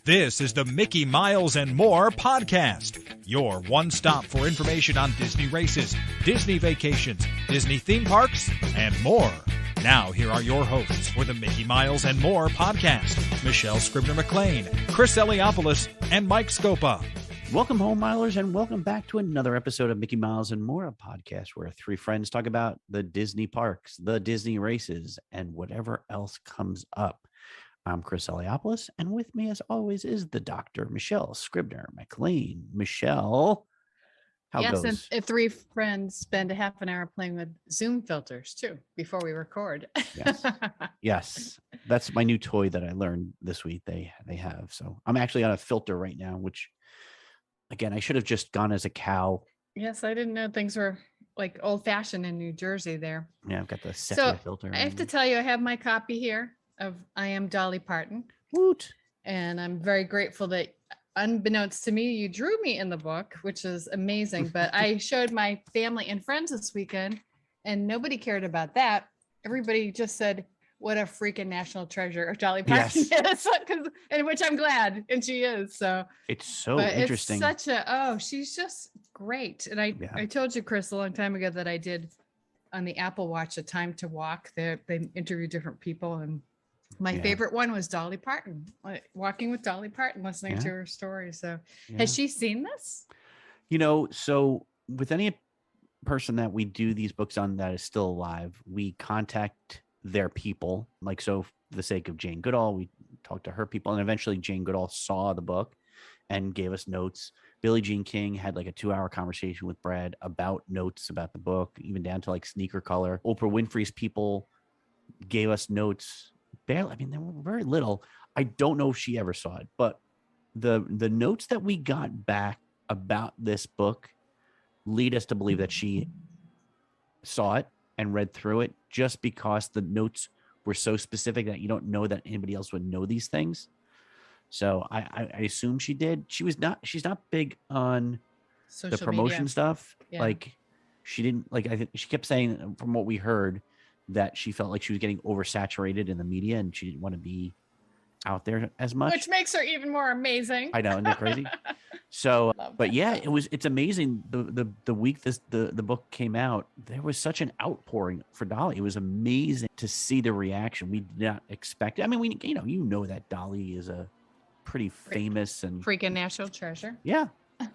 This is the Mickey Miles and More podcast, your one-stop for information on Disney races, Disney vacations, Disney theme parks, and more. Now, here are your hosts for the Mickey Miles and More podcast, Michelle Scribner-McLean, Chris Eliopoulos, and Mike Scopa. Welcome home, Milers, and welcome back to another episode of Mickey Miles and More, a podcast where three friends talk about the Disney parks, the Disney races, and whatever else comes up. I'm Chris Eliopoulos, and with me, as always, is the Dr. Michelle Scribner-McLean. Michelle, how goes? Yes, and three friends spend a half an hour playing with Zoom filters, too, before we record. Yes. That's my new toy that I learned this week. They have. So I'm actually on a filter right now, which... Again, I should have just gone as a cow. Yes, I didn't know things were like old-fashioned in New Jersey there. Yeah, I've got the sepia filter. I have to tell you, I have my copy here of I Am Dolly Parton. Woot. And I'm very grateful that, unbeknownst to me, you drew me in the book, which is amazing. But I showed my family and friends this weekend, and nobody cared about that. Everybody just said, what a freaking national treasure Dolly Parton is, and which I'm glad, and she is. So it's so interesting. It's such she's just great. And I told you, Chris, a long time ago that I did on the Apple Watch a Time to Walk. They interviewed different people, and my favorite one was Dolly Parton, walking with Dolly Parton, listening to her story. So has she seen this? You know, so with any person that we do these books on that is still alive, we contact their people. Like, so for the sake of Jane Goodall, we talked to her people, and eventually Jane Goodall saw the book and gave us notes. Billie Jean King had like a 2-hour conversation with Brad about notes about the book, even down to like sneaker color. Oprah Winfrey's people gave us notes. Barely, I mean, they were very little. I don't know if she ever saw it, but the notes that we got back about this book lead us to believe that she saw it and read through it, just because the notes were so specific that you don't know that anybody else would know these things. So I assume she did. She's not big on social the promotion media stuff. Yeah. Like she didn't like, I think she kept saying from what we heard that she felt like she was getting oversaturated in the media and she didn't want to be out there as much, which makes her even more amazing. I know, isn't that crazy? So, but yeah, it's amazing. The week the book came out, there was such an outpouring for Dolly. It was amazing to see the reaction. We did not expect it. I mean, you know that Dolly is a pretty famous and freaking national treasure. Yeah.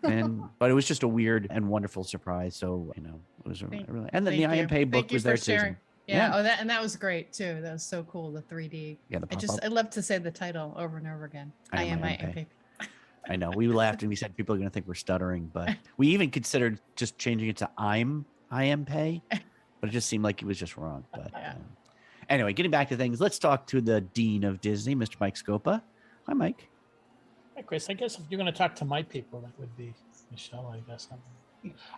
But it was just a weird and wonderful surprise. So, it was really, and then the I Am Pay book was there too. Yeah. Oh, that was great too. That was so cool. The 3D. Yeah. I love to say the title over and over again. I am Pay. I know. We laughed and we said people are going to think we're stuttering, but we even considered just changing it to I Am Pay, but it just seemed like it was just wrong. But anyway, getting back to things, let's talk to the Dean of Disney, Mr. Mike Scopa. Hi, Mike. Hi, Chris. I guess if you're going to talk to my people, that would be Michelle, I guess.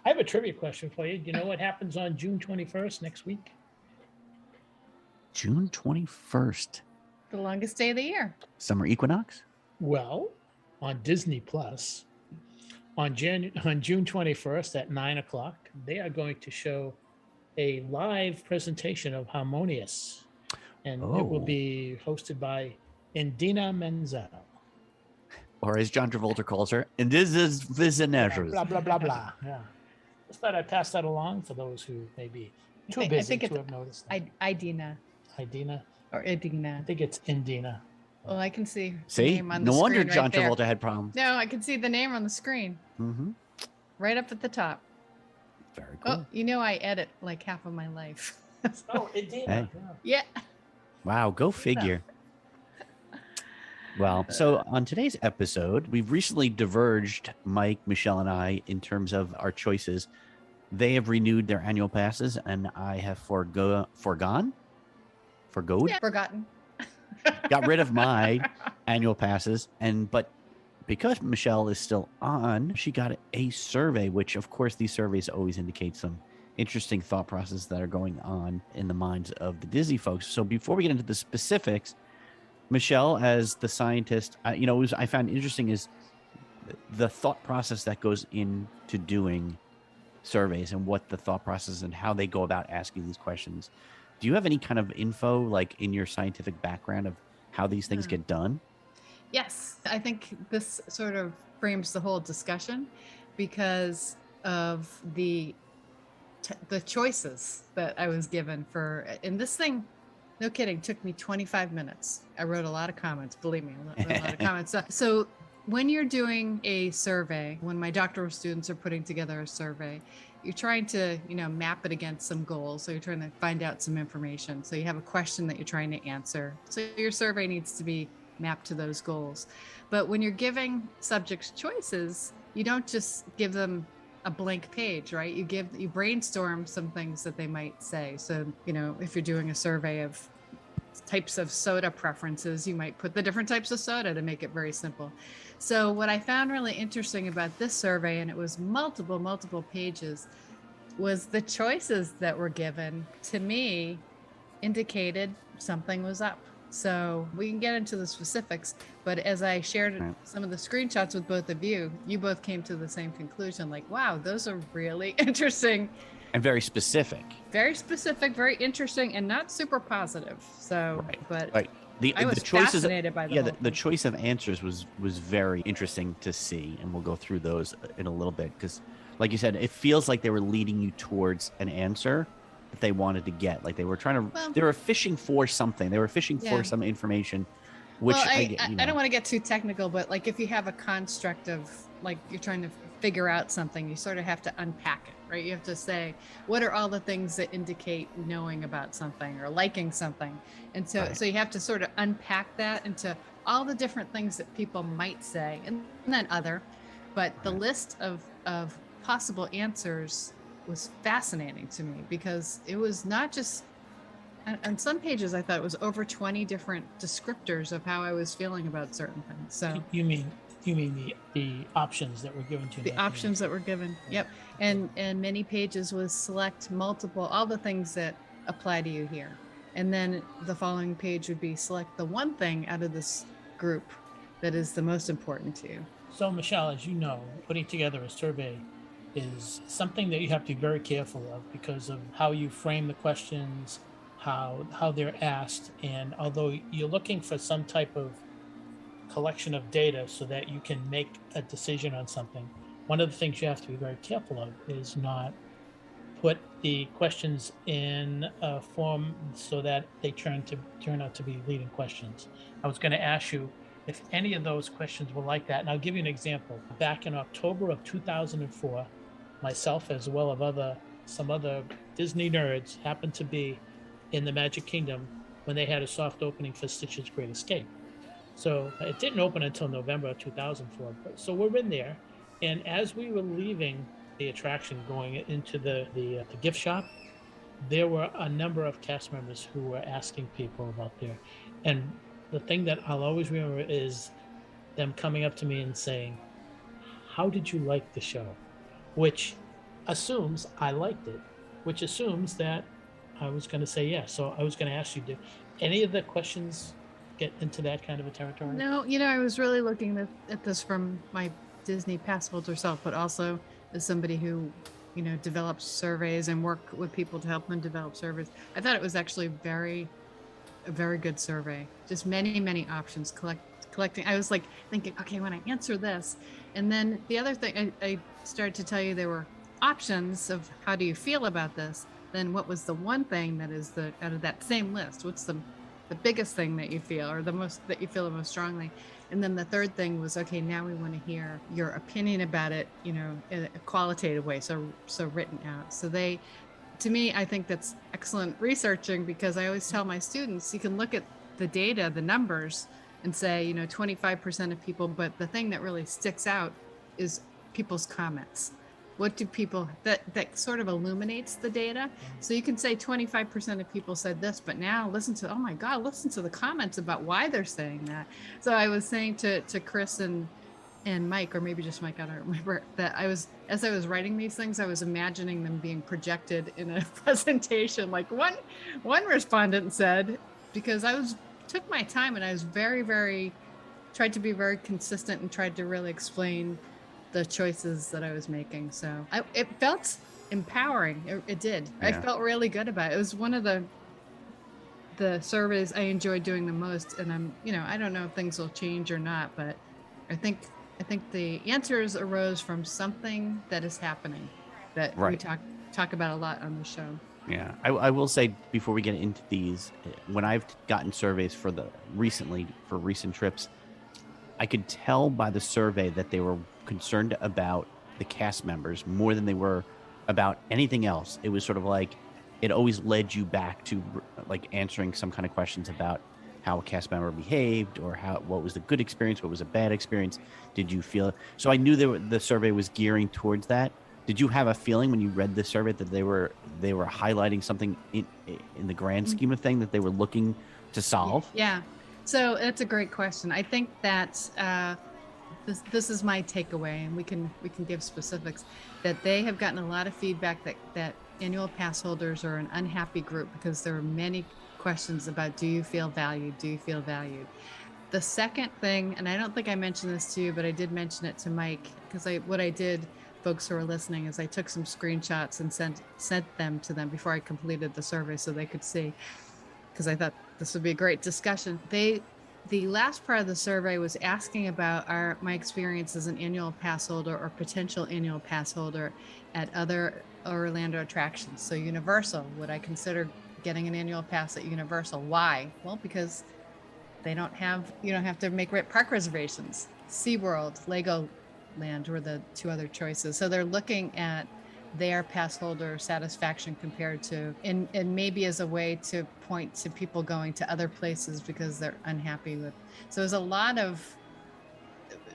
I have a trivia question for you. Do you know what happens on June 21st next week? June 21st. The longest day of the year. Summer equinox? Well, on Disney Plus, on June 21st at 9:00, they are going to show a live presentation of Harmonious. And it will be hosted by Indina Menzel. Or as John Travolta calls her, and this is Visionary. Blah, blah, blah, blah. Yeah. Just thought I'd pass that along for those who may be too busy to have noticed that. Idina. Idina? Or Idina. I think it's Indina. Well, I can see the name on the screen. No wonder John Travolta had problems. No, I can see the name on the screen. Mm-hmm. Right up at the top. Very cool. Oh, I edit like half of my life. Indina. Hey. Yeah. Wow, go figure. Well, so on today's episode, we've recently diverged, Mike, Michelle, and I, in terms of our choices. They have renewed their annual passes, and I have forgotten. Yeah, forgotten. Got rid of my annual passes, but because Michelle is still on, she got a survey, which, of course, these surveys always indicate some interesting thought processes that are going on in the minds of the Disney folks. So before we get into the specifics, Michelle, as the scientist, I found interesting is the thought process that goes into doing surveys and what the thought process and how they go about asking these questions. Do you have any kind of info, like in your scientific background, of how these things get done? Yes, I think this sort of frames the whole discussion because of the choices that I was given for, and this thing, no kidding, took me 25 minutes. I wrote a lot of comments, believe me, I wrote a lot of comments. So when you're doing a survey, when my doctoral students are putting together a survey, you're trying to, map it against some goals. So you're trying to find out some information. So you have a question that you're trying to answer. So your survey needs to be mapped to those goals. But when you're giving subjects choices, you don't just give them a blank page, right? You brainstorm some things that they might say. So, if you're doing a survey of types of soda preferences, you might put the different types of soda to make it very simple. So what I found really interesting about this survey, and it was multiple pages, was the choices that were given to me indicated something was up. So we can get into the specifics, but as I shared some of the screenshots with both of you both came to the same conclusion, like, wow, those are really interesting. And very specific. Very specific, very interesting, and not super positive. So, but I was choices, fascinated by the choice of answers was very interesting to see, and we'll go through those in a little bit because, like you said, it feels like they were leading you towards an answer that they wanted to get. Like they were they were fishing for something. They were fishing for some information. Which I don't want to get too technical, but like if you have a construct of like you're trying to figure out something, you sort of have to unpack it, right? You have to say, what are all the things that indicate knowing about something or liking something? And so you have to sort of unpack that into all the different things that people might say and then other. But the list of possible answers was fascinating to me because it was not just on some pages, I thought it was over 20 different descriptors of how I was feeling about certain things. So you mean the options that were given to you? The options that were given. Yep. And many pages was select multiple, all the things that apply to you here. And then the following page would be select the one thing out of this group that is the most important to you. So Michelle, as you know, putting together a survey is something that you have to be very careful of because of how you frame the questions, how they're asked, and although you're looking for some type of collection of data so that you can make a decision on something, one of the things you have to be very careful of is not put the questions in a form so that they turn out to be leading questions. I was going to ask you if any of those questions were like that, and I'll give you an example. Back in October of 2004, myself as well as some other Disney nerds happened to be in the Magic Kingdom when they had a soft opening for Stitch's Great Escape. So it didn't open until November of 2004. So we're in there, and as we were leaving the attraction going into the gift shop, there were a number of cast members who were asking people about there. And the thing that I'll always remember is them coming up to me and saying, how did you like the show? Which assumes I liked it, which assumes that I was going to say yes. So I was going to ask you, did any of the questions get into that kind of a territory? No, I was really looking at this from my Disney Passholder self, but also as somebody who, develops surveys and work with people to help them develop surveys. I thought it was actually a very good survey. Just many options collecting. I was like thinking, okay, when I answer this, and then the other thing I started to tell you, there were options of how do you feel about this. Then what was the one thing that is out of that same list? What's the biggest thing that you feel, or the most that you feel the most strongly? And then the third thing was, okay, now we want to hear your opinion about it, in a qualitative way, so written out. So to me, I think that's excellent researching, because I always tell my students, you can look at the data, the numbers, and say, 25% of people, but the thing that really sticks out is people's comments. What do people, that sort of illuminates the data. So you can say 25% of people said this, but now listen to the comments about why they're saying that. So I was saying to Chris and Mike, or maybe just Mike, I don't remember, that as I was writing these things, I was imagining them being projected in a presentation. Like one respondent said, because took my time, and I was tried to be very consistent and tried to really explain the choices that I was making. So it felt empowering. It did. Yeah. I felt really good about it. It was one of the the surveys I enjoy doing the most, and I don't know if things will change or not, but I think the answers arose from something that is happening that we Right. talk about a lot on the show. Yeah, I will say before we get into these, when I've gotten surveys for recent trips, I could tell by the survey that they were concerned about the cast members more than they were about anything else. It was sort of like it always led you back to like answering some kind of questions about how a cast member behaved or what was the good experience, what was a bad experience. Did you feel so? I knew the survey was gearing towards that. Did you have a feeling when you read the survey that they were highlighting something in the grand scheme of things that they were looking to solve? Yeah. So that's a great question. I think that this is my takeaway, and we can give specifics, that they have gotten a lot of feedback that annual pass holders are an unhappy group because there are many questions about, do you feel valued? Do you feel valued? The second thing, and I don't think I mentioned this to you, but I did mention it to Mike, because what I did, folks who are listening, is I took some screenshots and sent them to them before I completed the survey so they could see, because I thought this would be a great discussion. The last part of the survey was asking about my experience as an annual pass holder or potential annual pass holder at other Orlando attractions. So Universal, would I consider getting an annual pass at Universal? Why? Well, because you don't have to make park reservations. SeaWorld, Legoland were the two other choices. So they're looking at their pass holder satisfaction compared to, and maybe as a way to point to people going to other places because they're unhappy with. So there's a lot of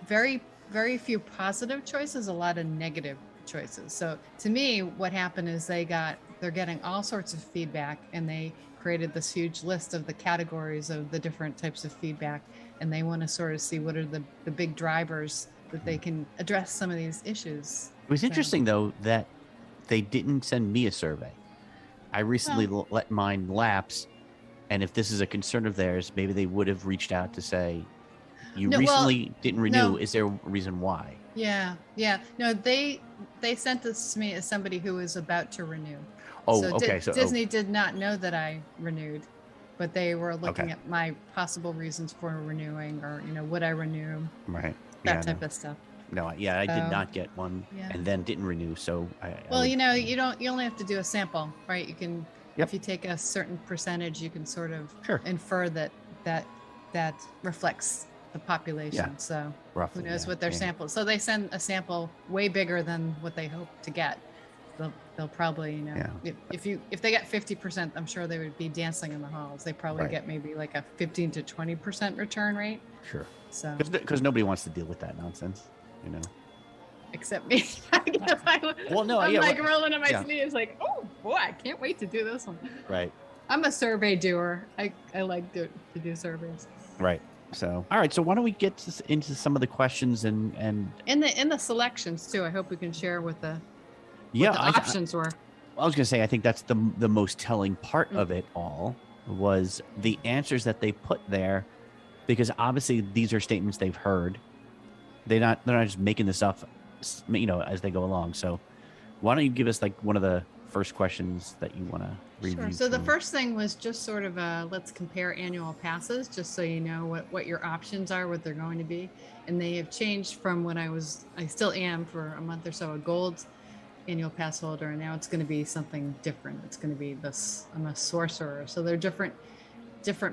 very, very few positive choices, a lot of negative choices. So to me, what happened is they're getting all sorts of feedback, and they created this huge list of the categories of the different types of feedback, and they want to sort of see what are the big drivers that they can address some of these issues. It was interesting though that they didn't send me a survey. I recently let mine lapse, and if this is a concern of theirs, maybe they would have reached out to say, you recently didn't renew. Is there a reason why? Yeah. No, they sent this to me as somebody who was about to renew. Oh, so okay. Disney did not know that I renewed, but they were looking at my possible reasons for renewing, or would I renew? Right. That type of stuff. No, I did not get one, and then didn't renew. So you only have to do a sample, right? You can, if you take a certain percentage, you can sort of infer that reflects the population. Yeah. So roughly, who knows what their sample? So they send a sample way bigger than what they hope to get. They'll probably, if they get 50%, I'm sure they would be dancing in the halls. They probably get maybe like a 15 to 20% return rate. Sure. So because nobody wants to deal with that nonsense, except me. I'm rolling in my sleeves like, oh boy, I can't wait to do this one. Right. I'm a survey doer. I like to do surveys. Right. So, all right. So why don't we get into some of the questions and in the selections too? I hope we can share what the options were. I was going to say, I think that's the most telling part of it all was the answers that they put there, because obviously these are statements they've heard. They're not just making this up, as they go along. So why don't you give us like one of the first questions that you want to review? Sure. So the first thing was just sort of let's compare annual passes, just so you know what your options are, what they're going to be. And they have changed from when I still am for a month or so, a gold annual pass holder, and now it's going to be something different. It's going to be I'm a sorcerer. So they're different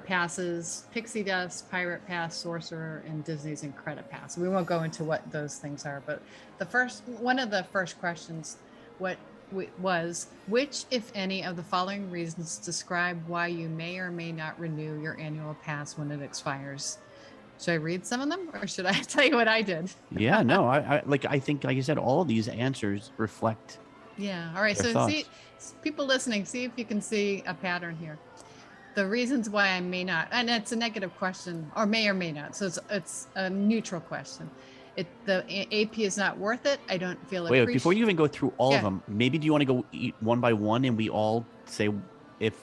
passes: Pixie Dust, Pirate Pass, Sorcerer, and Disney's Incredipass. We won't go into what those things are, but one of the first questions was, which, if any, of the following reasons describe why you may or may not renew your annual pass when it expires? Should I read some of them, or should I tell you what I did? Yeah, no, I think, like you said, all of these answers reflect. Yeah. All right. So thoughts. People listening, see if you can see a pattern here. The reasons why I may not, and it's a negative question, or may not. So it's a neutral question. The AP is not worth it. I don't feel. Wait, before you even go through all of them, maybe do you want to go one by one, and we all say if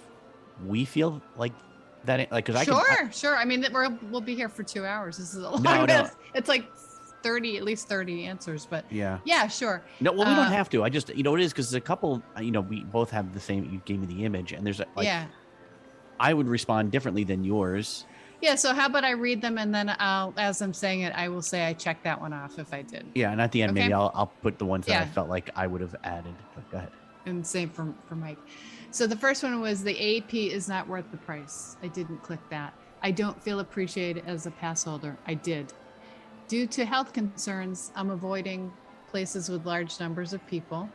we feel like that, like, because Sure. I mean, we'll be here for 2 hours. This is a lot. No. It's like at least 30 answers, but yeah, sure. No, well, we don't have to. I just, it is because there's a couple. We both have the same. You gave me the image, and there's I would respond differently than yours. Yeah. So how about I read them and then as I'm saying it, I will say I checked that one off if I did. Yeah, and at the end, Okay. maybe I'll put the ones that I Yeah. felt like I would have added. But go ahead. And same for Mike. So the first one was the AP is not worth the price. I didn't click that. I don't feel appreciated as a pass holder. I did. Due to health concerns, I'm avoiding places with large numbers of people.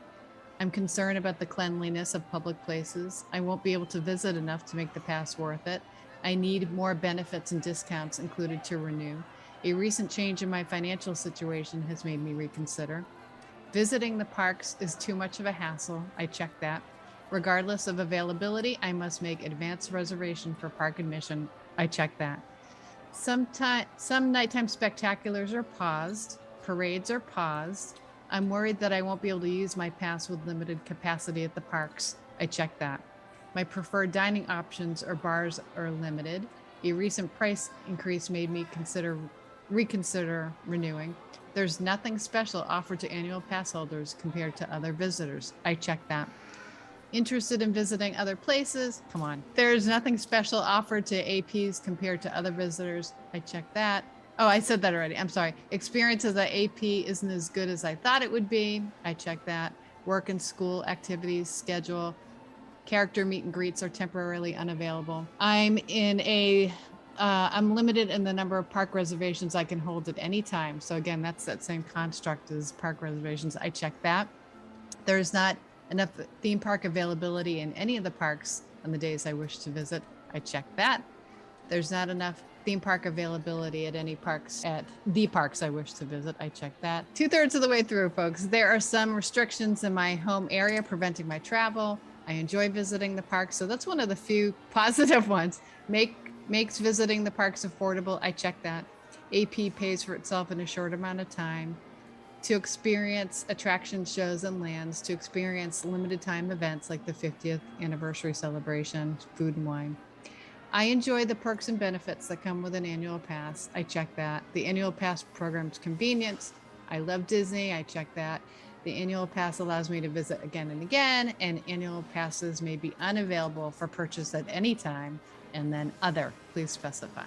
I'm concerned about the cleanliness of public places. I won't be able to visit enough to make the pass worth it. I need more benefits and discounts included to renew. A recent change in my financial situation has made me reconsider. Visiting the parks is too much of a hassle. I checked that. Regardless of availability, I must make advance reservation for park admission. I checked that. Some nighttime spectaculars are paused. Parades are paused. I'm worried that I won't be able to use my pass with limited capacity at the parks. I checked that. My preferred dining options or bars are limited. A recent price increase made me reconsider renewing. There's nothing special offered to annual pass holders compared to other visitors. I checked that. Interested in visiting other places? Come on. There's nothing special offered to APs compared to other visitors. I checked that. Oh, I said that already. I'm sorry. Experience as an AP isn't as good as I thought it would be. I checked that. Work and school activities, schedule, character meet and greets are temporarily unavailable. I'm limited in the number of park reservations I can hold at any time. So again, that's that same construct as park reservations. I checked that. There's not enough theme park availability in any of the parks on the days I wish to visit. I checked that. There's not enough theme park availability at any parks at the parks I wish to visit. I checked that. 2/3 of the way through, folks. There are some restrictions in my home area preventing my travel. I enjoy visiting the parks. So that's one of the few positive ones. Makes visiting the parks affordable. I checked that. AP pays for itself in a short amount of time. To experience attraction shows and lands, to experience limited time events like the 50th anniversary celebration, food and wine. I enjoy the perks and benefits that come with an annual pass. I check that. The annual pass program's convenience. I love Disney. I check that. The annual pass allows me to visit again and again, and annual passes may be unavailable for purchase at any time. And then other, please specify.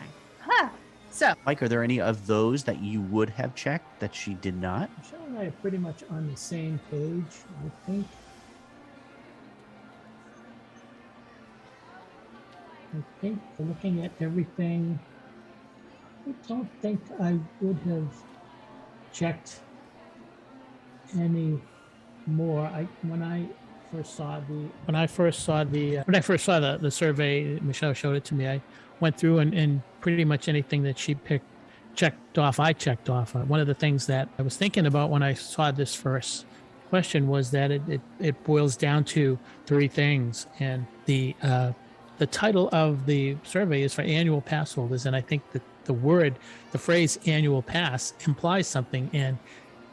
So, Mike, are there any of those that you would have checked that she did not? Michelle and I are pretty much on the same page, I think. For looking at everything, I don't think I would have checked any more. When I first saw the survey, Michelle showed it to me. I went through and pretty much anything that she checked off, I checked off. One of the things that I was thinking about when I saw this first question was that it boils down to three things, and the title of the survey is for annual pass holders, and I think that the phrase annual pass implies something, and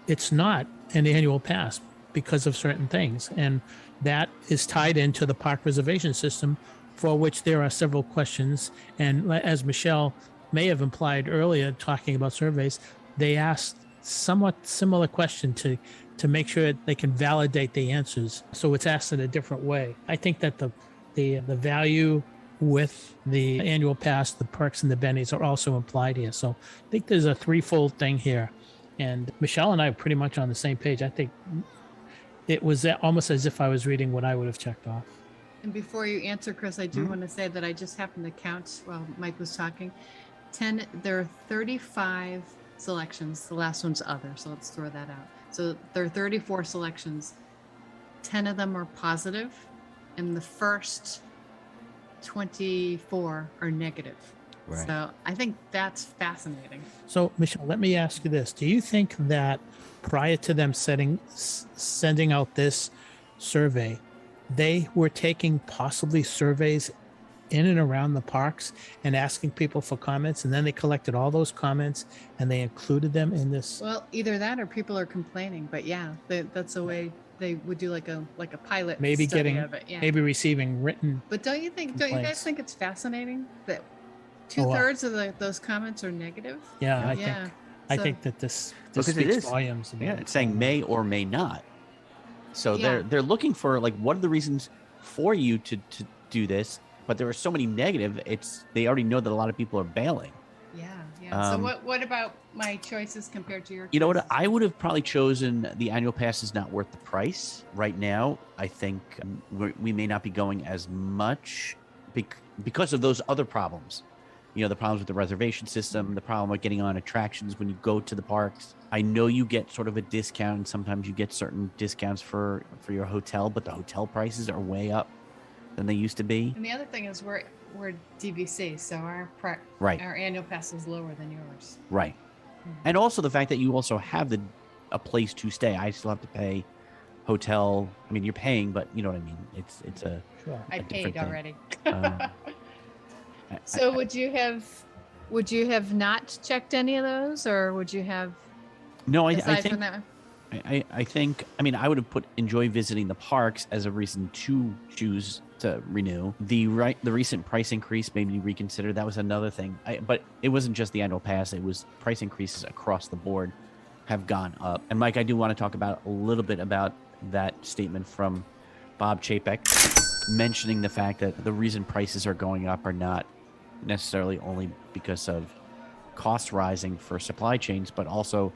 it's not an annual pass because of certain things, and that is tied into the park reservation system, for which there are several questions. And as Michelle may have implied earlier, talking about surveys, they asked somewhat similar question to make sure they can validate the answers. So it's asked in a different way. I think that the value with the annual pass, the perks and the bennies are also implied here. So I think there's a threefold thing here. And Michelle and I are pretty much on the same page. I think it was almost as if I was reading what I would have checked off. and before you answer, Chris, I do want to say that I just happened to count while Mike was talking. There are 35 selections. The last one's other, so let's throw that out. So there are 34 selections. 10 of them are positive, and the first 24 are negative. Right. So I think that's fascinating. So, Michelle, let me ask you this. Do you think that prior to them sending out this survey, they were taking possibly surveys in and around the parks and asking people for comments, and then they collected all those comments and they included them in this? Well, either that or people are complaining, but yeah, that's a way they would do like a pilot Maybe study getting, of it. Yeah. maybe receiving written. But don't you guys complaints. think it's fascinating that 2/3 of those comments are negative? Yeah, I So- think that this Because it speaks is. volumes. Yeah, it's saying may or may not. So Yeah. they're looking for, like, what are the reasons for you to do this, but there are so many negative. They already know that a lot of people are bailing. Yeah. So what about my choices compared to your? You know what? choices? I would have probably chosen the annual pass is not worth the price right now. I think we may not be going as much because of those other problems. You know, the problems with the reservation system, the problem with getting on attractions when you go to the parks. I know you get sort of a discount, and sometimes you get certain discounts for your hotel, but the hotel prices are way up than they used to be. And the other thing is we're DVC, so our annual pass is lower than yours. Right. And also the fact that you also have a place to stay. I still have to pay hotel. I mean, you're paying, but you know what I mean. It's a Sure. I paid already. I- So would you have not checked any of those, or would you have? No, I aside think from that? I think, I mean, I would have put enjoy visiting the parks as a reason to choose to renew. The recent price increase made me reconsider. That was another thing. But it wasn't just the annual pass. It was price increases across the board have gone up. And Mike, I do want to talk about a little bit about that statement from Bob Chapek, mentioning the fact that the reason prices are going up are not necessarily only because of costs rising for supply chains, but also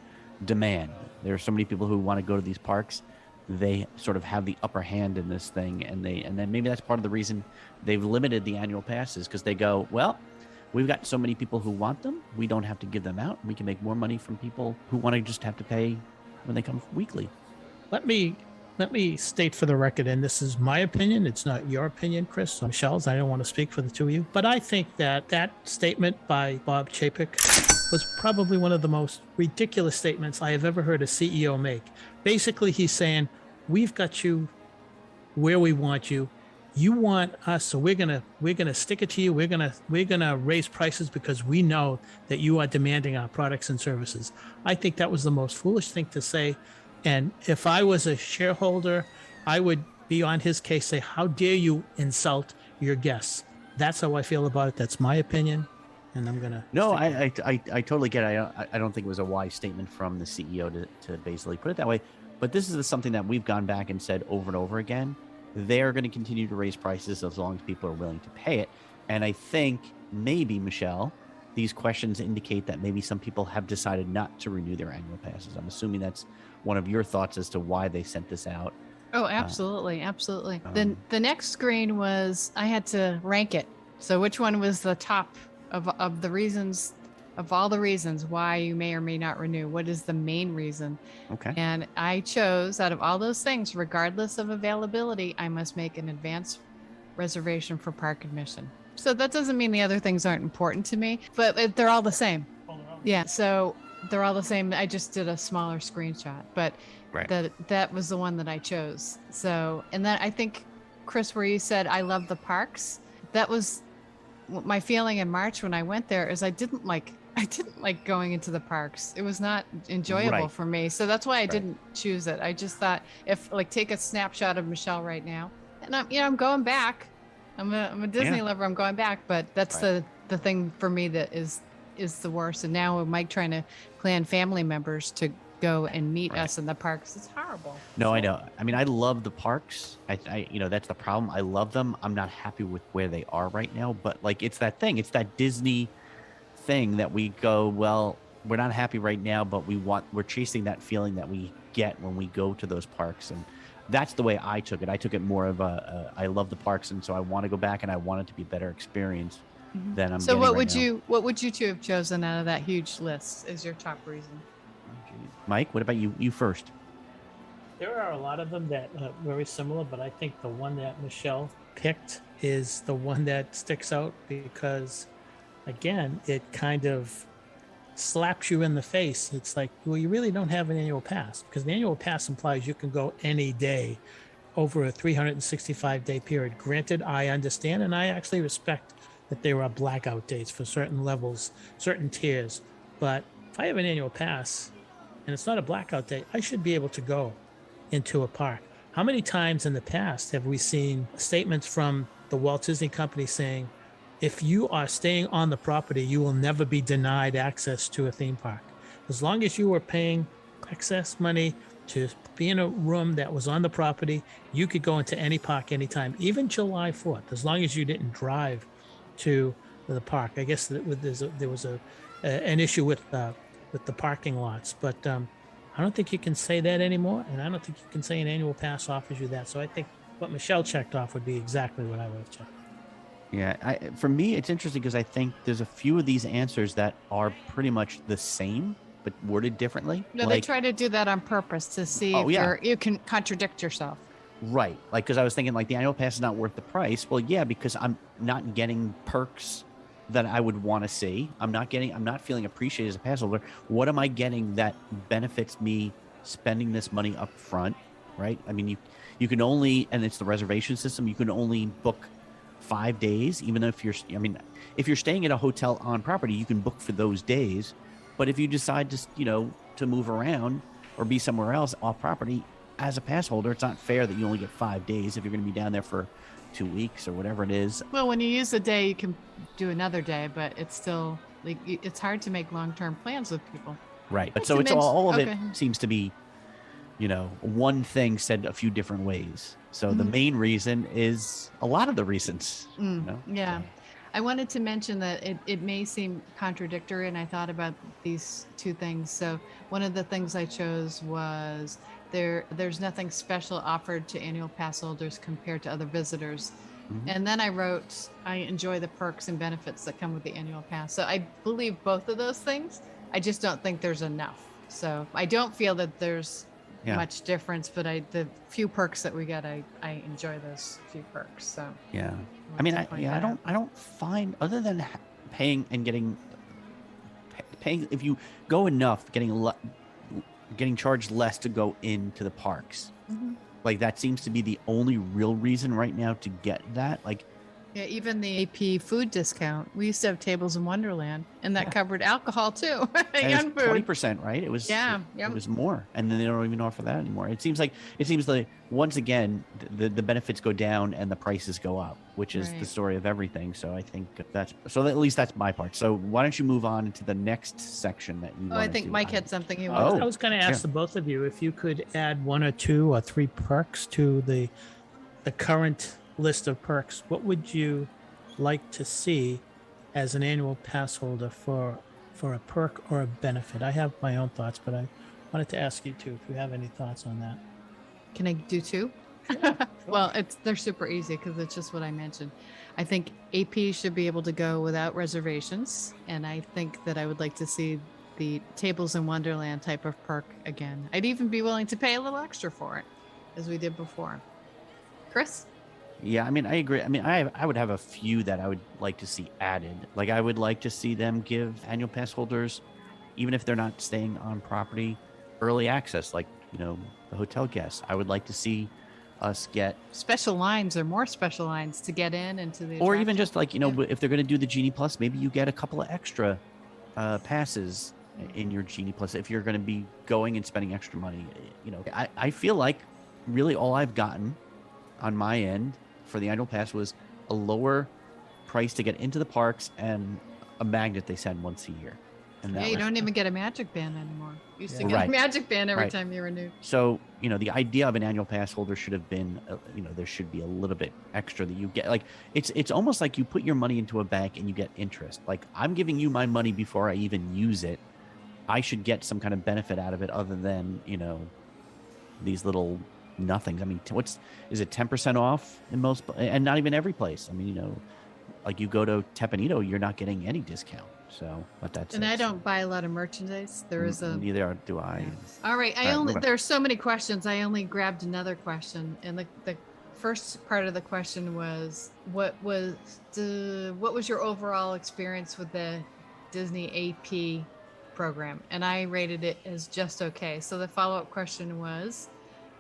demand. There are so many people who want to go to these parks. They sort of have the upper hand in this thing, and then maybe that's part of the reason they've limited the annual passes, because they go, well, we've got so many people who want them, we don't have to give them out. We can make more money from people who want to just have to pay when they come weekly. Let me state for the record, and this is my opinion. It's not your opinion, Chris or Michelle's. I don't want to speak for the two of you, but I think that statement by Bob Chapek was probably one of the most ridiculous statements I have ever heard a CEO make. Basically, he's saying, we've got you where we want you. You want us, so we're gonna stick it to you. We're gonna raise prices because we know that you are demanding our products and services. I think that was the most foolish thing to say. And if I was a shareholder, I would be on his case, say, how dare you insult your guests? That's how I feel about it. That's my opinion. And I'm gonna. No, I totally get it. I don't think it was a wise statement from the CEO to basically put it that way. But this is something that we've gone back and said over and over again. They're going to continue to raise prices as long as people are willing to pay it. And I think maybe, Michelle, these questions indicate that maybe some people have decided not to renew their annual passes. I'm assuming that's one of your thoughts as to why they sent this out. Oh, absolutely. Then the next screen was, I had to rank it. So which one was the top of the reasons, of all the reasons why you may or may not renew? What is the main reason? Okay. And I chose, out of all those things, regardless of availability, I must make an advance reservation for park admission. So that doesn't mean the other things aren't important to me, but they're all the same. Yeah, so they're all the same. I just did a smaller screenshot, but Right. that was the one that I chose. So, and then I think, Chris, where you said I love the parks, that was my feeling in March when I went there. Is I didn't like going into the parks. It was not enjoyable Right. for me. So that's why I Right. didn't choose it. I just thought, if take a snapshot of Michelle right now, and I'm going back. I'm a Disney lover. I'm going back, but that's Right. the thing for me that is the worst. And now with Mike trying to plan family members to go and meet us in the parks, it's horrible. No, I know. I mean, I love the parks. I that's the problem. I love them. I'm not happy with where they are right now, but like, it's that thing. It's that Disney thing that we go, well, we're not happy right now, but we're chasing that feeling that we get when we go to those parks. And that's the way I took it. I took it more of I love the parks, and so I want to go back, and I want it to be a better experience than I'm So getting what right would now. what would you two have chosen out of that huge list as your top reason? Mike, what about you? You first. There are a lot of them that are very similar, but I think the one that Michelle picked is the one that sticks out because, again, it kind of slaps you in the face. It's like, well, you really don't have an annual pass, because the annual pass implies you can go any day over a 365-day period. Granted, I understand, and I actually respect that there are blackout dates for certain levels, certain tiers. But if I have an annual pass and it's not a blackout date, I should be able to go into a park. How many times in the past have we seen statements from the Walt Disney Company saying, if you are staying on the property, you will never be denied access to a theme park. As long as you are paying excess money to be in a room that was on the property. You could go into any park anytime, even July 4th, as long as you didn't drive to the park. I guess that there was an issue with the parking lots, but I don't think you can say that anymore, and I don't think you can say an annual pass offers you that. So I think what Michelle checked off would be exactly what I would have checked. Yeah, for me, it's interesting because I think there's a few of these answers that are pretty much the same, but worded differently. No, they try to do that on purpose to see Oh, if yeah. you can contradict yourself. Right. Like, because I was thinking, like, the annual pass is not worth the price. Well, yeah, because I'm not getting perks that I would want to see. I'm not feeling appreciated as a pass holder. What am I getting that benefits me spending this money up front? Right. I mean, you can only, and it's the reservation system, you can only book 5 days, even if you're staying at a hotel on property, you can book for those days. But if you decide to move around or be somewhere else off property as a pass holder, it's not fair that you only get 5 days if you're going to be down there for 2 weeks or whatever it is. Well, when you use a day, you can do another day, but it's still like it's hard to make long-term plans with people. Right. But Not so to it's mention- all of okay. it seems to be, one thing said a few different ways. So the main reason is a lot of the reasons. Yeah. So, I wanted to mention that it may seem contradictory, and I thought about these two things. So one of the things I chose was there's nothing special offered to annual pass holders compared to other visitors. And then I wrote, I enjoy the perks and benefits that come with the annual pass. So I believe both of those things. I just don't think there's enough. So I don't feel that there's much difference, but the few perks that we get, I enjoy those few perks. So yeah. I wanted to point that out. I don't find, other than paying and paying, if you go enough, getting charged less to go into the parks. Like, that seems to be the only real reason right now to get that. Like, Yeah, even the AP food discount. We used to have tables in Wonderland, and that covered alcohol too, and food. 20%, right? It was Yeah, it was more, and then they don't even offer that anymore. It seems like once again the benefits go down and the prices go up, which is the Right. story of everything. So I think at least that's my part. So why don't you move on into the next section that you? Oh, I wanted think to Mike highlight? had something he I wanted. was going to ask the both of you if you could add 1 or 2 or 3 perks to the current list of perks. What would you like to see as an annual pass holder for a perk or a benefit? I have my own thoughts, but I wanted to ask you too if you have any thoughts on that. Can I do 2? Well, they're super easy because it's just what I mentioned. I think AP should be able to go without reservations, and I think that I would like to see the Tables in Wonderland type of perk again. I'd even be willing to pay a little extra for it, as we did before. Chris? Yeah, I mean, I agree. I mean, I would have a few that I would like to see added. Like, I would like to see them give annual pass holders, even if they're not staying on property, early access, like, the hotel guests. I would like to see us get, Special lines or more special lines to get in and to the or even attraction. just like, if they're going to do the Genie Plus, maybe you get a couple of extra passes in your Genie Plus if you're going to be going and spending extra money. I feel like really all I've gotten on my end for the annual pass was a lower price to get into the parks and a magnet they send once a year. And Yeah, that you was- don't even get a magic band anymore. You used to Yeah. get Right. a magic band every Right. time you renewed. So, the idea of an annual pass holder should have been, there should be a little bit extra that you get. Like, it's almost like you put your money into a bank and you get interest. Like, I'm giving you my money before I even use it. I should get some kind of benefit out of it other than, these little nothings. I mean, is it 10% off in most, and not even every place. I mean, like you go to Tepanito, you're not getting any discount. So, but that's And it. I don't buy a lot of merchandise. There is a Neither do I. Yeah. All right. All right, move on. There's so many questions. I only grabbed another question. And the first part of the question was, what was your overall experience with the Disney AP program? And I rated it as just okay. So the follow-up question was,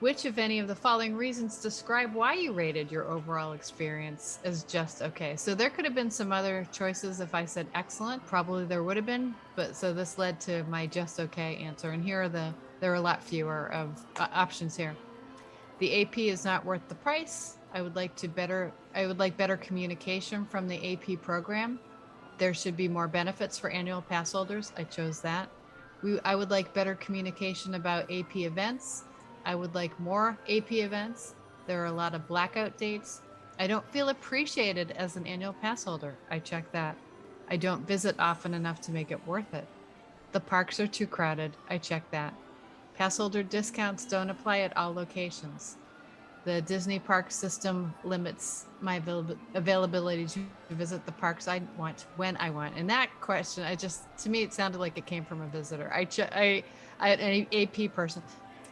which of any of the following reasons describe why you rated your overall experience as just okay? So there could have been some other choices. If I said excellent, probably there would have been, but so this led to my just okay answer. And there are a lot fewer of options here. The AP is not worth the price. I would like better communication from the AP program. There should be more benefits for annual pass holders. I chose that. I would like better communication about AP events. I would like more AP events. There are a lot of blackout dates. I don't feel appreciated as an annual pass holder. I check that. I don't visit often enough to make it worth it. The parks are too crowded. I check that. Pass holder discounts don't apply at all locations. The Disney park system limits my availability to visit the parks I want when I want. And that question, to me, it sounded like it came from a visitor. I an AP person.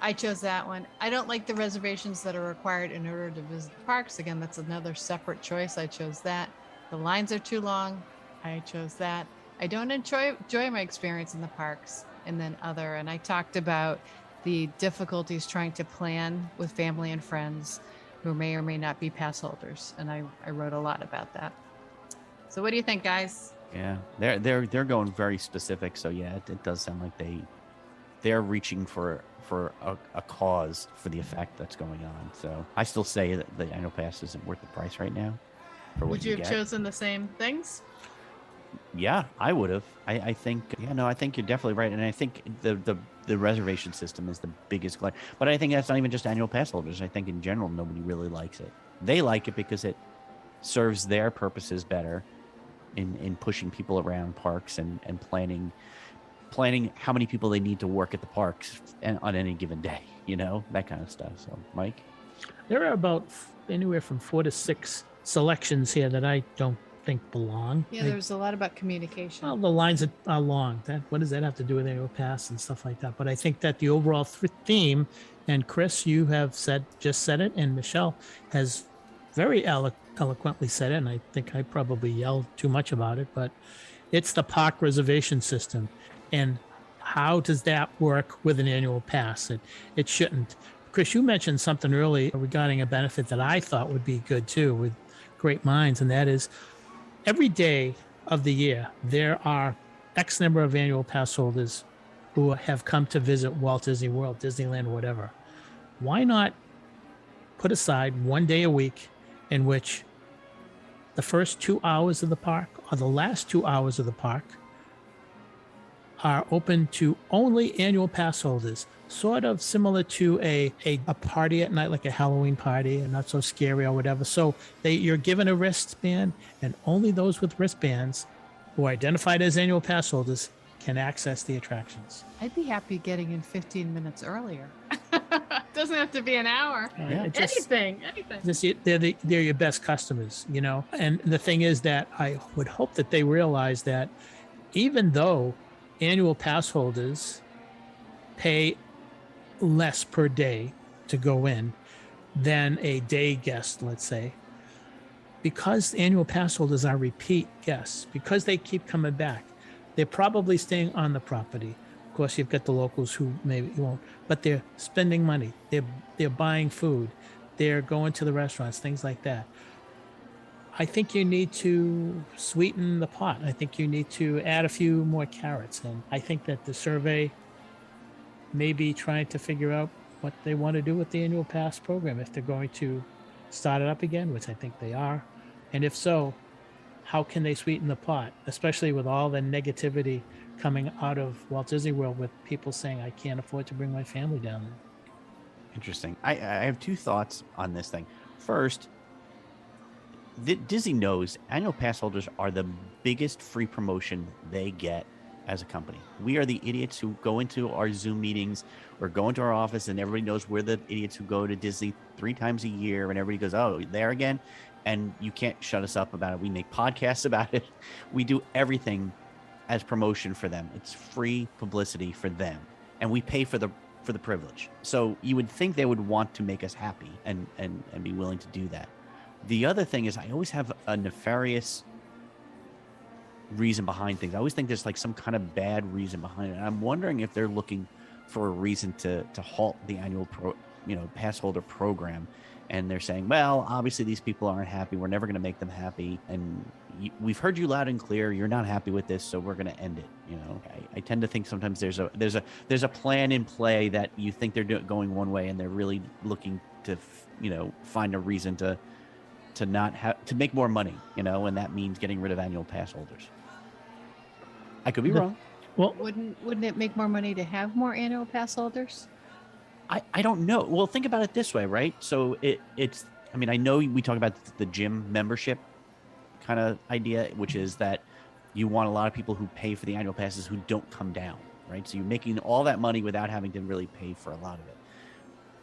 I chose that one. I don't like the reservations that are required in order to visit the parks. Again, that's another separate choice. I chose that. The lines are too long. I chose that. I don't enjoy my experience in the parks. And then and I talked about the difficulties trying to plan with family and friends who may or may not be pass holders. And I wrote a lot about that. So what do you think, guys? Yeah, they're going very specific. So yeah, it does sound like they're reaching for a cause for the effect that's going on. So I still say that the annual pass isn't worth the price right now. For what Would you have get. chosen the same things? Yeah, I would have. I think, I think you're definitely right. And I think the reservation system is the biggest glitch. But I think that's not even just annual pass holders. I think in general, nobody really likes it. They like it because it serves their purposes better in pushing people around parks and planning how many people they need to work at the parks on any given day, that kind of stuff. So, Mike? There are about anywhere from 4 to 6 selections here that I don't think belong. Yeah, there's a lot about communication. Well, the lines are long. What does that have to do with annual pass and stuff like that? But I think that the overall theme, and Chris, you have just said it, and Michelle has very eloquently said it, and I think I probably yelled too much about it, but it's the park reservation system. And how does that work with an annual pass? It shouldn't. Chris, you mentioned something early regarding a benefit that I thought would be good too with great minds, and that is every day of the year, there are X number of annual pass holders who have come to visit Walt Disney World, Disneyland, whatever. Why not put aside one day a week in which the first 2 hours of the park or the last 2 hours of the park are open to only annual pass holders, sort of similar to a party at night, like a Halloween party, and not so scary or whatever. So you're given a wristband, and only those with wristbands who are identified as annual pass holders can access the attractions. I'd be happy getting in 15 minutes earlier. Doesn't have to be an hour. Yeah. Anything. They're your best customers, And the thing is that I would hope that they realize that even though annual pass holders pay less per day to go in than a day guest, let's say, because annual pass holders are repeat guests, because they keep coming back, they're probably staying on the property. Of course, you've got the locals who maybe won't, but they're spending money. They're buying food. They're going to the restaurants, things like that. I think you need to sweeten the pot. I think you need to add a few more carrots. And I think that the survey may be trying to figure out what they want to do with the annual pass program, if they're going to start it up again, which I think they are. And if so, how can they sweeten the pot, especially with all the negativity coming out of Walt Disney World with people saying, I can't afford to bring my family down there. Interesting. I have two thoughts on this thing. First, Disney knows annual pass holders are the biggest free promotion they get as a company. We are the idiots who go into our Zoom meetings or go into our office, and everybody knows we're the idiots who go to Disney 3 times a year, and everybody goes, oh, there again? And you can't shut us up about it. We make podcasts about it. We do everything as promotion for them. It's free publicity for them, and we pay for the privilege. So you would think they would want to make us happy and be willing to do that. The other thing is, I always have a nefarious reason behind things. I always think there's like some kind of bad reason behind it. And I'm wondering if they're looking for a reason to halt the annual pass holder program. And they're saying, well, obviously these people aren't happy. We're never going to make them happy. And we've heard you loud and clear. You're not happy with this, so we're going to end it. I tend to think sometimes there's a plan in play that you think they're going one way, and they're really looking to find a reason to not have to make more money. And that means getting rid of annual pass holders. I could be wrong. Well, Wouldn't it make more money to have more annual pass holders? I don't know. Well, think about it this way, right? So it's, I mean, I know we talk about the gym membership kind of idea, which is that you want a lot of people who pay for the annual passes who don't come down, right? So you're making all that money without having to really pay for a lot of it.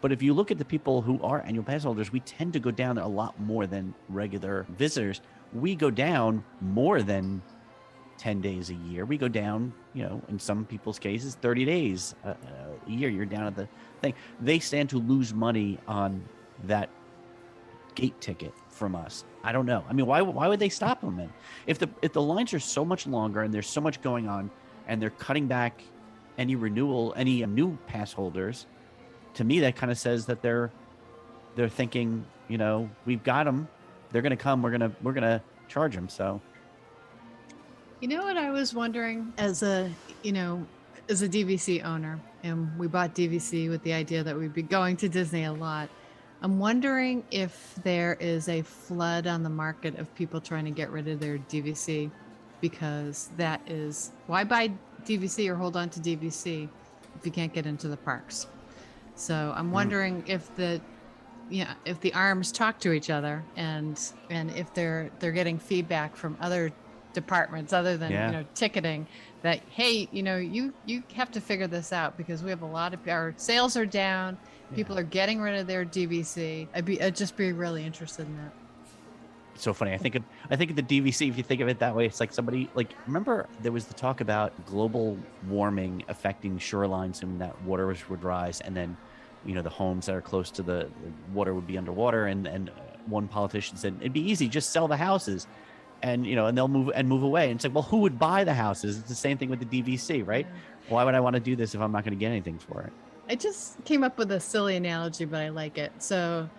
But if you look at the people who are annual pass holders, we tend to go down a lot more than regular visitors. We go down more than 10 days a year. We go down, in some people's cases, 30 days a year. You're down at the thing. They stand to lose money on that gate ticket from us. I don't know. I mean, why would they stop them then? If the lines are so much longer and there's so much going on and they're cutting back any new pass holders, to me, that kind of says that they're thinking, we've got them. They're going to come. We're going to charge them. So, You know what I was wondering as a DVC owner, and we bought DVC with the idea that we'd be going to Disney a lot. I'm wondering if there is a flood on the market of people trying to get rid of their DVC, because that is why buy DVC or hold on to DVC if you can't get into the parks. So I'm wondering if the arms talk to each other and if they're getting feedback from other departments other than ticketing, that hey, you have to figure this out, because we have a lot of our sales are down. People are getting rid of their DVC. I'd just be really interested in that. It's so funny. I think of the DVC, if you think of it that way, it's like somebody, remember there was the talk about global warming affecting shorelines and that waters would rise, and then the homes that are close to the water would be underwater, and one politician said it'd be easy, just sell the houses, and they'll move away. And it's like, well, who would buy the houses? It's the same thing with the DVC, right? Why would I want to do this if I'm not going to get anything for it? I just came up with a silly analogy, but I like it. So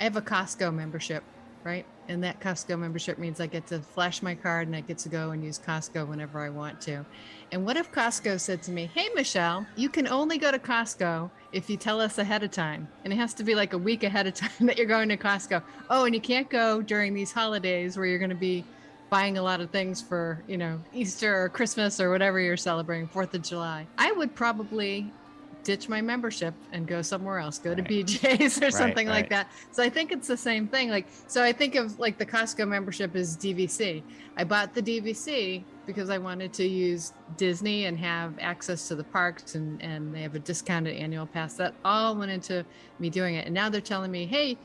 I have a Costco membership, right? And that Costco membership means I get to flash my card and I get to go and use Costco whenever I want to. And what if Costco said to me, hey, Michelle, you can only go to Costco if you tell us ahead of time. And it has to be like a week ahead of time that you're going to Costco. Oh, and you can't go during these holidays where you're going to be buying a lot of things for, Easter or Christmas or whatever you're celebrating, 4th of July. I would probably ditch my membership and go somewhere else, go to BJ's or something like that. So I think it's the same thing. So I think of the Costco membership as DVC. I bought the DVC because I wanted to use Disney and have access to the parks, and they have a discounted annual pass. That all went into me doing it. And now they're telling me, hey,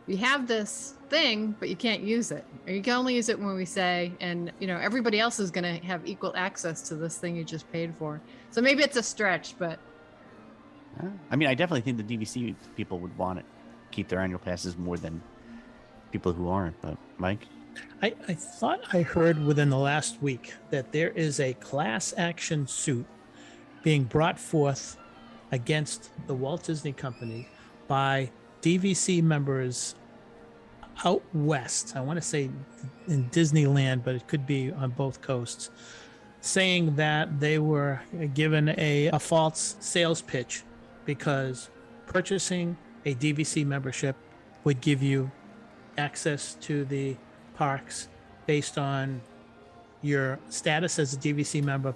you have this thing, but you can't use it. Or you can only use it when we say, and everybody else is going to have equal access to this thing you just paid for. So maybe it's a stretch, but I mean, I definitely think the DVC people would want to keep their annual passes more than people who aren't. But Mike? I thought I heard within the last week that there is a class action suit being brought forth against the Walt Disney Company by DVC members out west. I want to say in Disneyland, but it could be on both coasts, saying that they were given a false sales pitch because purchasing a DVC membership would give you access to the parks based on your status as a DVC member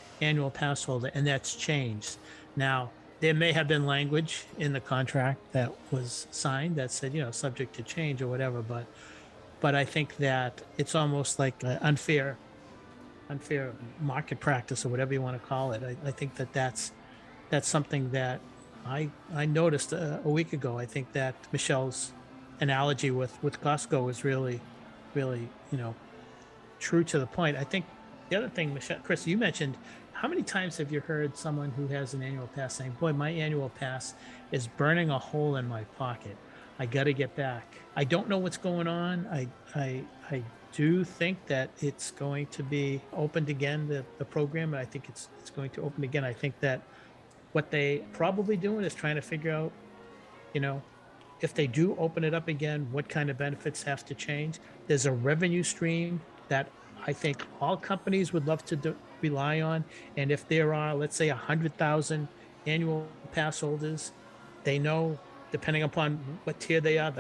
/ annual pass holder, and that's changed. Now, there may have been language in the contract that was signed that said, subject to change or whatever, but I think that it's almost like an unfair market practice or whatever you want to call it. I think that's something that I noticed a week ago. I think that Michelle's analogy with Costco is really, really, true to the point. I think the other thing, Michelle, Chris, you mentioned, how many times have you heard someone who has an annual pass saying, boy, my annual pass is burning a hole in my pocket. I got to get back. I don't know what's going on. I do think that it's going to be opened again, the program. I think it's going to open again. I think that what they probably doing is trying to figure out, if they do open it up again, what kind of benefits have to change. There's a revenue stream that I think all companies would love to rely on. And if there are, let's say, 100,000 annual pass holders, they know, depending upon what tier they are,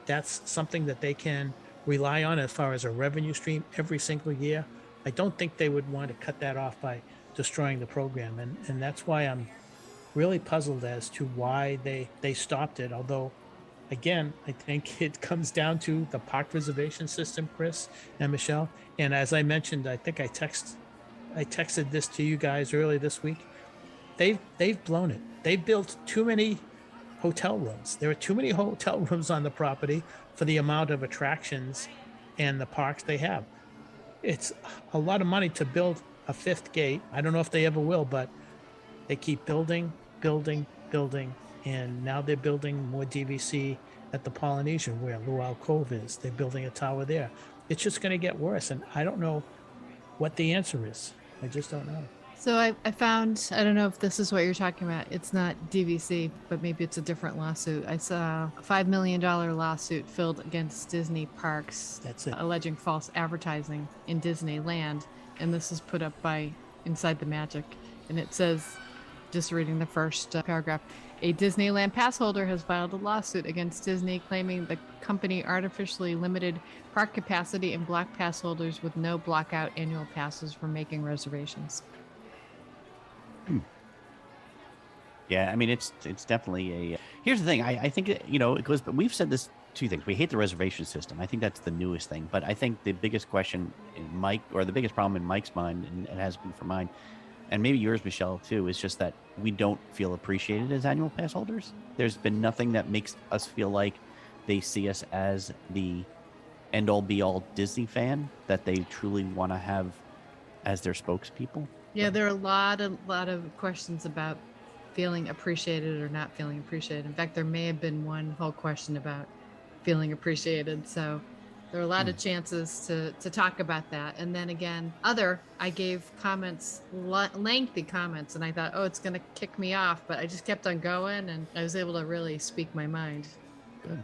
that's something that they can rely on as far as a revenue stream every single year. I don't think they would want to cut that off by destroying the program. And that's why I'm really puzzled as to why they stopped it. Although, again, I think it comes down to the park reservation system, Chris and Michelle. And as I mentioned, I think I texted this to you guys early this week. They've blown it. They built too many hotel rooms. There are too many hotel rooms on the property for the amount of attractions and the parks they have. It's a lot of money to build a fifth gate. I don't know if they ever will, but they keep building, and now they're building more DVC at the Polynesian where Luau Cove is. They're building a tower there. It's just going to get worse, and I don't know what the answer is. I just don't know. So I found, I don't know if this is what you're talking about. It's not DVC, but maybe it's a different lawsuit. I saw a $5 million lawsuit filed against Disney parks. That's it. Alleging false advertising in Disneyland. And this is put up by Inside the Magic. And it says, just reading the first paragraph, a Disneyland pass holder has filed a lawsuit against Disney claiming the company artificially limited park capacity and blocked pass holders with no blockout annual passes from making reservations. Yeah, I mean, it's definitely a. Here's the thing. I think it goes. But we've said this two things. We hate the reservation system. I think that's the newest thing. But I think the biggest question in Mike, or the biggest problem in Mike's mind, and it has been for mine, and maybe yours, Michelle, too, is just that we don't feel appreciated as annual pass holders. There's been nothing that makes us feel like they see us as the end-all, be-all Disney fan that they truly want to have as their spokespeople. Yeah, there are a lot of questions about feeling appreciated or not feeling appreciated. In fact, there may have been one whole question about feeling appreciated. So there are a lot of chances to talk about that. And then again, I gave comments, lengthy comments, and I thought, oh, it's going to kick me off. But I just kept on going, and I was able to really speak my mind. Good.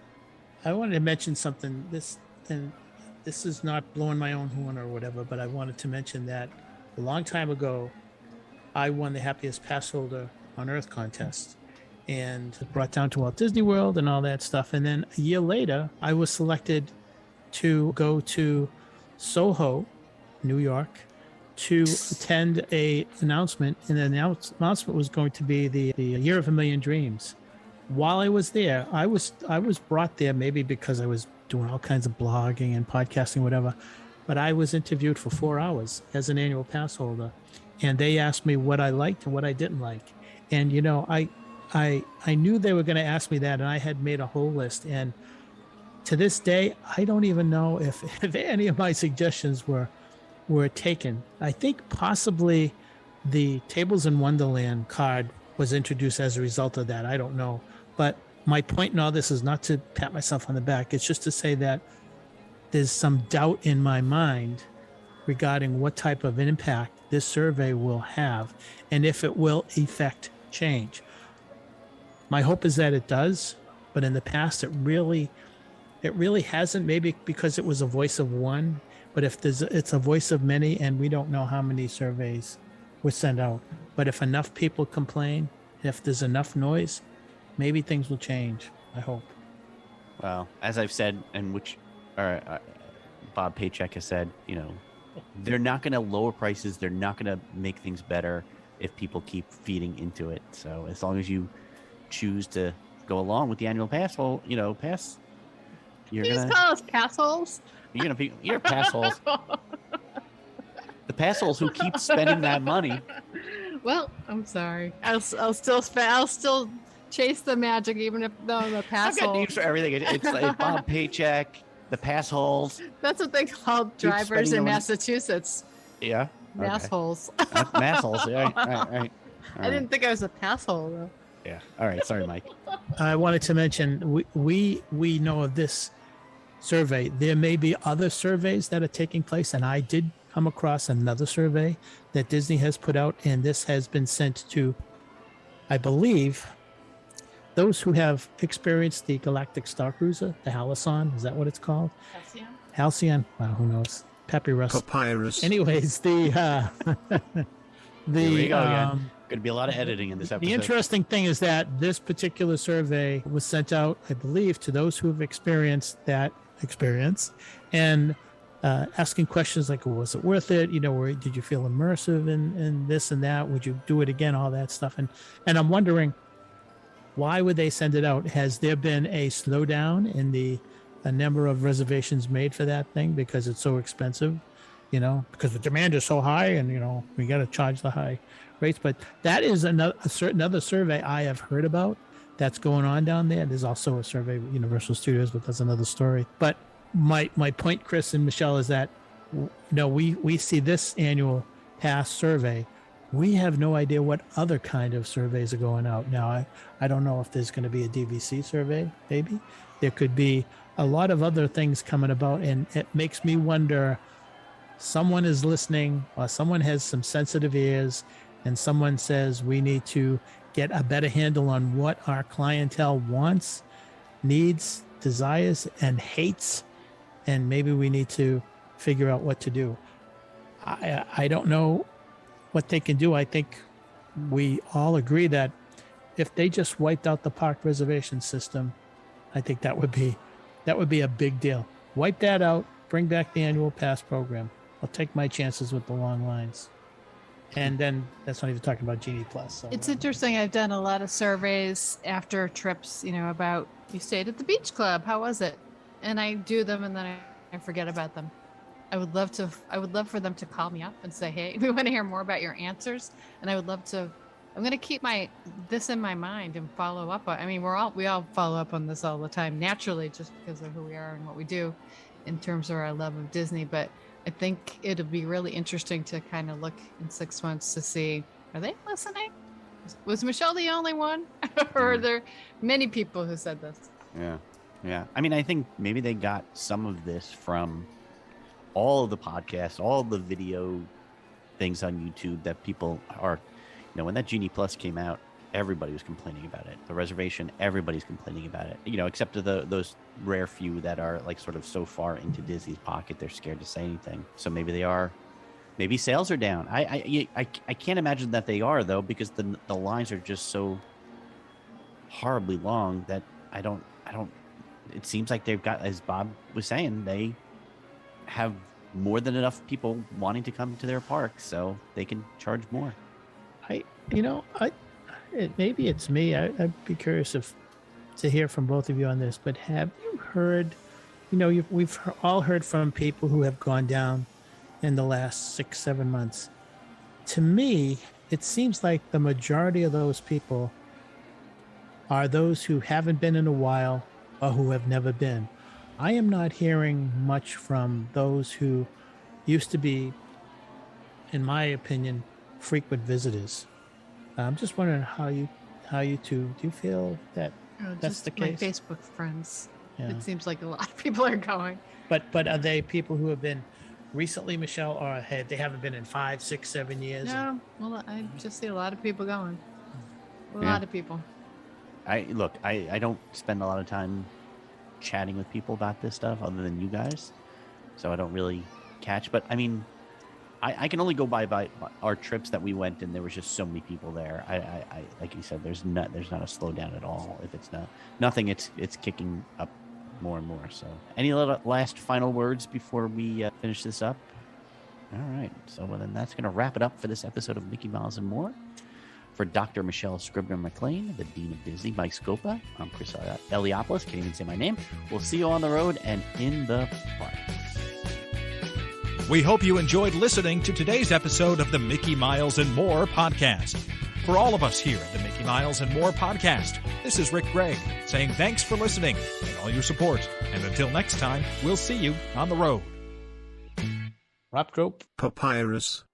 I wanted to mention something. This is not blowing my own horn or whatever, but I wanted to mention that a long time ago, I won the Happiest Pass Holder on Earth contest and brought down to Walt Disney World and all that stuff. And then a year later, I was selected to go to Soho, New York, to attend a announcement. And the announcement was going to be the Year of a Million Dreams. While I was there, I was brought there maybe because I was doing all kinds of blogging and podcasting, whatever. But I was interviewed for 4 hours as an annual pass holder. And they asked me what I liked and what I didn't like. And, I knew they were going to ask me that, and I had made a whole list. And to this day, I don't even know if any of my suggestions were taken. I think possibly the Tables in Wonderland card was introduced as a result of that. I don't know. But my point in all this is not to pat myself on the back. It's just to say that there's some doubt in my mind regarding what type of impact this survey will have and if it will effect change. My hope is that it does, but in the past it really hasn't, maybe because it was a voice of one, but it's a voice of many, and we don't know how many surveys were sent out. But if enough people complain, if there's enough noise, maybe things will change. I hope. Well, as I've said, and which Bob Paycheck has said, they're not going to lower prices. They're not going to make things better if people keep feeding into it. So as long as you choose to go along with the annual pass, pass, you're Please gonna call us passholes. You're passholes. The passholes who keep spending that money. Well, I'm sorry. I'll still chase the magic, even if though I'm a I've passhole. got names for everything. It's like Bob Paycheck, the passholes. That's what they call drivers spending in the money. Massachusetts. Yeah. Okay. Massholes. Massholes. Yeah. Right. I didn't think I was a passhole though. Yeah. All right. Sorry, Mike. I wanted to mention we know of this survey. There may be other surveys that are taking place, and I did come across another survey that Disney has put out, and this has been sent to, I believe, those who have experienced the Galactic Star Cruiser, the Halcyon. Is that what it's called? Halcyon. Wow, who knows? Papyrus. Anyways, Here we go again. Going to be a lot of editing in this episode. The interesting thing is that this particular survey was sent out, I believe, to those who have experienced that experience. And asking questions like, well, was it worth it? Or did you feel immersive in this and that? Would you do it again? All that stuff. And I'm wondering, why would they send it out? Has there been a slowdown in the number of reservations made for that thing because it's so expensive? Because the demand is so high, and we got to charge the high rates. But that is another survey I have heard about that's going on down there. There's also a survey with Universal Studios, but that's another story. But my point, Chris and Michelle, is that we see this annual pass survey. We have no idea what other kind of surveys are going out now. I don't know if there's going to be a DVC survey. Maybe there could be a lot of other things coming about, and it makes me wonder. Someone is listening, or someone has some sensitive ears, and someone says we need to get a better handle on what our clientele wants, needs, desires, and hates, and maybe we need to figure out what to do. I don't know what they can do. I think we all agree that if they just wiped out the park reservation system, I think that would be a big deal. Wipe that out, bring back the annual pass program. I'll take my chances with the long lines. And then that's not even talking about Genie Plus. So, It's interesting. I've done a lot of surveys after trips, about you stayed at the beach club. How was it? And I do them and then I forget about them. I would love for them to call me up and say, hey, we want to hear more about your answers. And I'm going to keep this in my mind and follow up. We all follow up on this all the time, naturally, just because of who we are and what we do in terms of our love of Disney. But I think it'll be really interesting to kind of look in 6 months to see, are they listening? Was Michelle the only one? Or are there many people who said this? Yeah. I think maybe they got some of this from all of the podcasts, all the video things on YouTube that people are, when that Genie Plus came out, everybody was complaining about it. The reservation, everybody's complaining about it, except for those rare few that are like sort of so far into Disney's pocket, they're scared to say anything. So maybe sales are down. I can't imagine that they are, though, because the lines are just so horribly long that I don't, it seems like they've got, as Bob was saying, they have more than enough people wanting to come to their park, so they can charge more. Maybe it's me. I'd be curious to hear from both of you on this, but have you heard, we've all heard from people who have gone down in the last 6-7 months. To me, it seems like the majority of those people are those who haven't been in a while or who have never been. I am not hearing much from those who used to be, in my opinion, frequent visitors. I'm just wondering how you two, do you feel that that's the case? My Facebook friends. Yeah. It seems like a lot of people are going. But are they people who have been recently, Michelle, or they haven't been in 5, 6, 7 years? No, well, I just see a lot of people going. A lot of people. I don't spend a lot of time chatting with people about this stuff other than you guys, so I don't really catch. But I can only go by our trips that we went, and there was just so many people there. I like you said, there's not a slowdown at all. If it's nothing, it's kicking up more and more. So, any last final words before we finish this up? All right. So then that's going to wrap it up for this episode of Mickey Miles and More. For Dr. Michelle Scribner-McLean, the Dean of Disney, Mike Scopa, I'm Chris Eliopoulos. Can't even say my name. We'll see you on the road and in the parks. We hope you enjoyed listening to today's episode of the Mickey Miles and More podcast. For all of us here at the Mickey Miles and More podcast, this is Rick Gray saying thanks for listening and all your support. And until next time, we'll see you on the road. Rap Group. Papyrus.